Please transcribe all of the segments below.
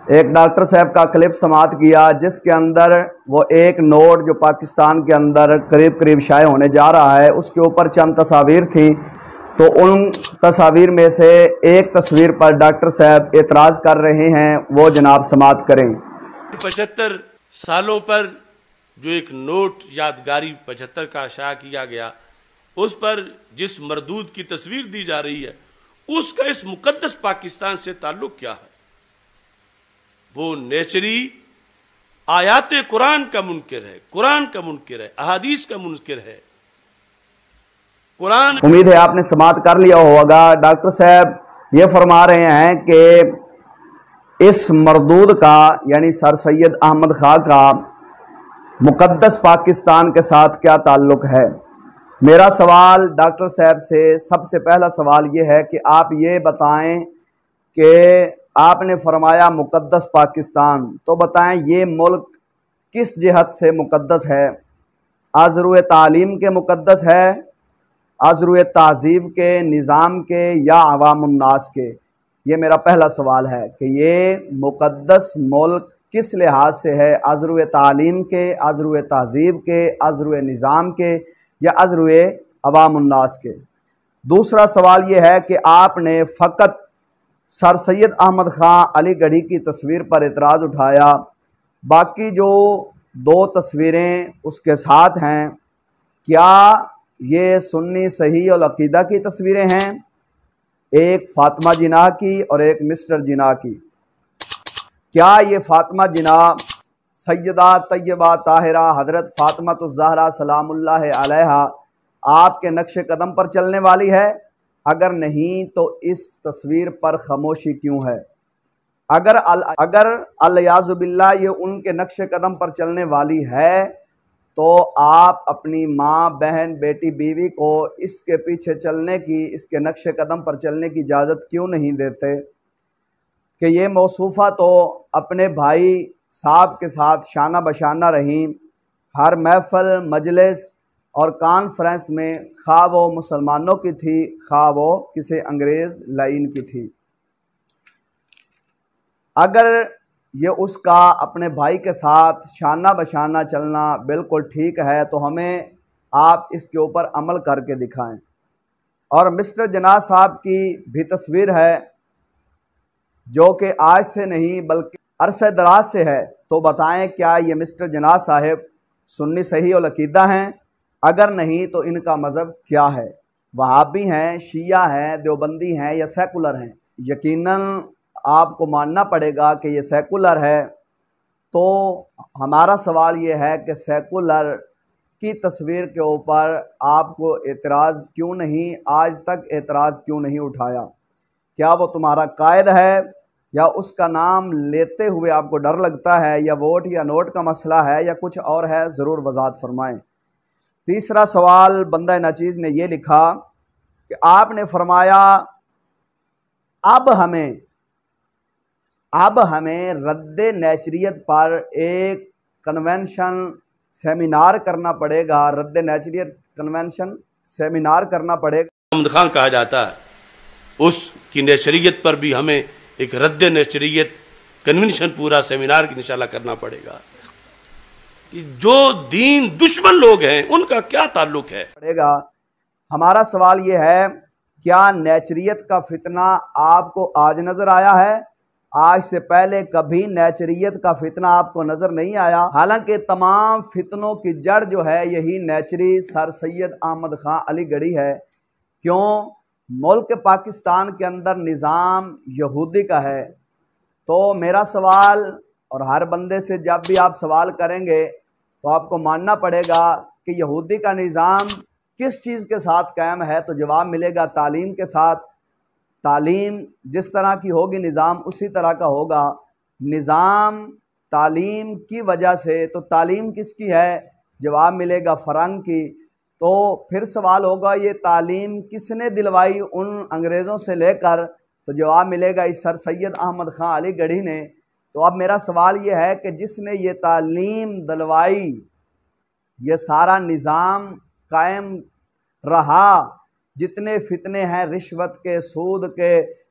ایک ڈاکٹر صاحب کا کلپ سماعت کیا جس کے اندر وہ ایک نوٹ جو پاکستان کے اندر قریب شائع ہونے جا رہا ہے اس کے اوپر چند تصاویر تھیں، تو ان تصاویر میں سے ایک تصویر پر ڈاکٹر صاحب اعتراض کر رہے ہیں، وہ جناب سماعت کریں۔ 75 سالوں پر جو ایک نوٹ یادگاری 75 کا شائع کیا گیا، اس پر جس مردود کی تصویر دی جا رہی ہے اس کا اس مقدس پاکستان سے تعلق کیا ہے؟ وہ نیچری آیات قرآن کا منکر ہے، قرآن کا منکر ہے، احادیث کا منکر ہے۔ قرآن امید ہے آپ نے سماعت کر لیا ہوگا۔ ڈاکٹر صاحب یہ فرما رہے ہیں کہ اس مردود کا یعنی سر سید احمد خاں کا مقدس پاکستان کے ساتھ کیا تعلق ہے؟ میرا سوال ڈاکٹر صاحب سب سے پہلا سوال یہ ہے کہ آپ یہ بتائیں کہ آپ نے فرمایا مقدس پاکستان، تو بتائیں یہ ملک کس جہت سے مقدس ہے؟ از روئے تعلیم کے مقدس ہے، از روئے تہذیب کے، نظام کے، یا عوام الناس کے؟ یہ میرا پہلا سوال ہے کہ یہ مقدس ملک کس لحاظ سے ہے، از روئے تعلیم کے، از روئے تہذیب کے، از روئے نظام کے، یا از روئے عوام الناس کے؟ دوسرا سوال یہ ہے کہ آپ نے فقط سر سید احمد خاں علی گڑھی کی تصویر پر اعتراض اٹھایا، باقی جو دو تصویریں اس کے ساتھ ہیں کیا یہ سنی صحیح العقیدہ کی تصویریں ہیں؟ ایک فاطمہ جناح کی اور ایک مسٹر جناح کی۔ کیا یہ فاطمہ جناح سیدہ طیبہ طاہرہ حضرت فاطمہ الزہرا سلام اللہ علیہا آپ کے نقش قدم پر چلنے والی ہے؟ اگر نہیں تو اس تصویر پر خاموشی کیوں ہے؟ اگر الیاذ باللہ یہ ان کے نقش قدم پر چلنے والی ہے تو آپ اپنی ماں، بہن، بیٹی، بیوی کو اس کے پیچھے چلنے کی، اس کے نقش قدم پر چلنے کی اجازت کیوں نہیں دیتے کہ یہ موصوفہ تو اپنے بھائی صاحب کے ساتھ شانہ بشانہ رہیں، ہر محفل، مجلس اور کانفرنس میں، خواہ وہ مسلمانوں کی تھی خواہ وہ کسی انگریز لائن کی تھی۔ اگر یہ اس کا اپنے بھائی کے ساتھ شانہ بشانہ چلنا بالکل ٹھیک ہے تو ہمیں آپ اس کے اوپر عمل کر کے دکھائیں۔ اور مسٹر جناح صاحب کی بھی تصویر ہے جو کہ آج سے نہیں بلکہ عرصہ دراز سے ہے، تو بتائیں کیا یہ مسٹر جناح صاحب سنی صحیح العقیدہ ہیں؟ اگر نہیں تو ان کا مذہب کیا ہے؟ وہابی ہیں، شیعہ ہیں، دیوبندی ہیں، یا سیکولر ہیں؟ یقیناً آپ کو ماننا پڑے گا کہ یہ سیکولر ہے۔ تو ہمارا سوال یہ ہے کہ سیکولر کی تصویر کے اوپر آپ کو اعتراض کیوں نہیں، آج تک اعتراض کیوں نہیں اٹھایا؟ کیا وہ تمہارا قائد ہے یا اس کا نام لیتے ہوئے آپ کو ڈر لگتا ہے، یا ووٹ یا نوٹ کا مسئلہ ہے، یا کچھ اور ہے؟ ضرور وضاحت فرمائیں۔ تیسرا سوال بندہ ناچیز نے یہ لکھا کہ آپ نے فرمایا اب ہمیں رد نیچریت پر ایک کنونشن سیمینار کرنا پڑے گا، رد نیچریت کنونشن سیمینار کرنا پڑے گا۔ احمد خان کہا جاتا ہے، اس کی نیچریت پر بھی ہمیں ایک رد نیچریت کنونشن پورا سیمینار انشاءاللہ کرنا پڑے گا۔ جو دین دشمن لوگ ہیں ان کا کیا تعلق ہے؟ ہمارا سوال یہ ہے کیا نیچریت کا فتنہ آپ کو آج نظر آیا ہے؟ آج سے پہلے کبھی نیچریت کا فتنہ آپ کو نظر نہیں آیا؟ حالانکہ تمام فتنوں کی جڑ جو ہے یہی نیچری سر سید احمد خاں علی گڑھی ہے۔ کیوں؟ ملک پاکستان کے اندر نظام یہودی کا ہے۔ تو میرا سوال، اور ہر بندے سے جب بھی آپ سوال کریں گے تو آپ کو ماننا پڑے گا کہ یہودی کا نظام کس چیز کے ساتھ قائم ہے، تو جواب ملے گا تعلیم کے ساتھ۔ تعلیم جس طرح کی ہوگی نظام اسی طرح کا ہوگا۔ نظام تعلیم کی وجہ سے، تو تعلیم کس کی ہے؟ جواب ملے گا فرنگ کی۔ تو پھر سوال ہوگا یہ تعلیم کس نے دلوائی ان انگریزوں سے لے کر، تو جواب ملے گا اس سر سید احمد خاں علی گڑھی نے۔ تو اب میرا سوال یہ ہے کہ جس نے یہ تعلیم دلوائی، یہ سارا نظام قائم رہا، جتنے فتنے ہیں رشوت کے، سود کے،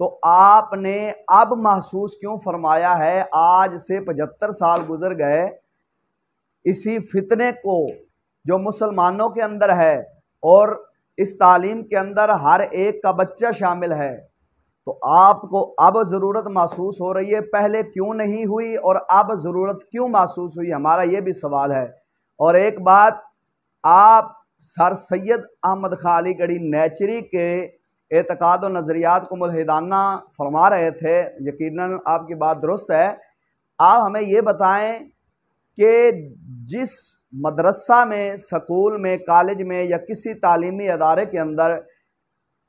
تو آپ نے اب محسوس کیوں فرمایا ہے؟ آج سے 75 سال گزر گئے، اسی فتنے کو جو مسلمانوں کے اندر ہے اور اس تعلیم کے اندر ہر ایک کا بچہ شامل ہے، تو آپ کو اب ضرورت محسوس ہو رہی ہے، پہلے کیوں نہیں ہوئی اور اب ضرورت کیوں محسوس ہوئی؟ ہمارا یہ بھی سوال ہے۔ اور ایک بات، آپ سر سید احمد خان علی گڑھی نیچری کے اعتقاد و نظریات کو ملحدانہ فرما رہے تھے، یقیناً آپ کی بات درست ہے۔ آپ ہمیں یہ بتائیں کہ جس مدرسہ میں، سکول میں، کالج میں یا کسی تعلیمی ادارے کے اندر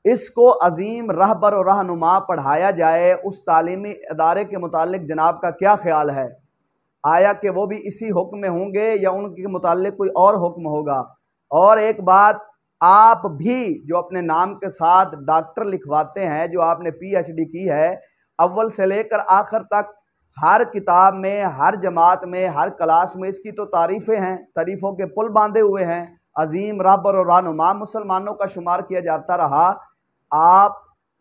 اس کو عظیم رہبر و رہنما پڑھایا جائے، اس تعلیمی ادارے کے متعلق جناب کا کیا خیال ہے؟ آیا کہ وہ بھی اسی حکم میں ہوں گے یا ان کے متعلق کوئی اور حکم ہوگا؟ اور ایک بات، آپ بھی جو اپنے نام کے ساتھ ڈاکٹر لکھواتے ہیں، جو آپ نے پی ایچ ڈی کی ہے، اول سے لے کر آخر تک ہر کتاب میں، ہر جماعت میں، ہر کلاس میں اس کی تو تعریفیں ہیں، تعریفوں کے پل باندھے ہوئے ہیں، عظیم رہبر و رہنما مسلمانوں کا شمار کیا جاتا رہا۔ آپ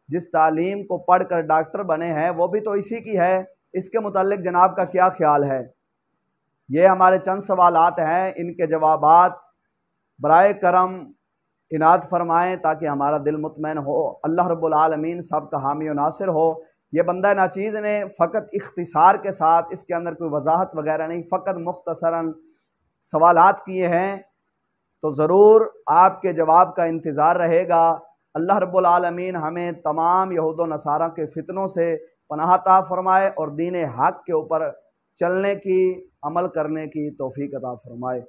جس تعلیم کو پڑھ کر ڈاکٹر بنے ہیں وہ بھی تو اسی کی ہے، اس کے متعلق جناب کا کیا خیال ہے؟ یہ ہمارے چند سوالات ہیں، ان کے جوابات برائے کرم عنایت فرمائیں تاکہ ہمارا دل مطمئن ہو۔ اللہ رب العالمین سب کا حامی و ناصر ہو۔ یہ بندہ ناچیز نے فقط اختصار کے ساتھ، اس کے اندر کوئی وضاحت وغیرہ نہیں، فقط مختصراً سوالات کیے ہیں، تو ضرور آپ کے جواب کا انتظار رہے گا۔ اللہ رب العالمین ہمیں تمام یہود و نصارہ کے فتنوں سے پناہ عطا فرمائے اور دین حق کے اوپر چلنے کی، عمل کرنے کی توفیق عطا فرمائے۔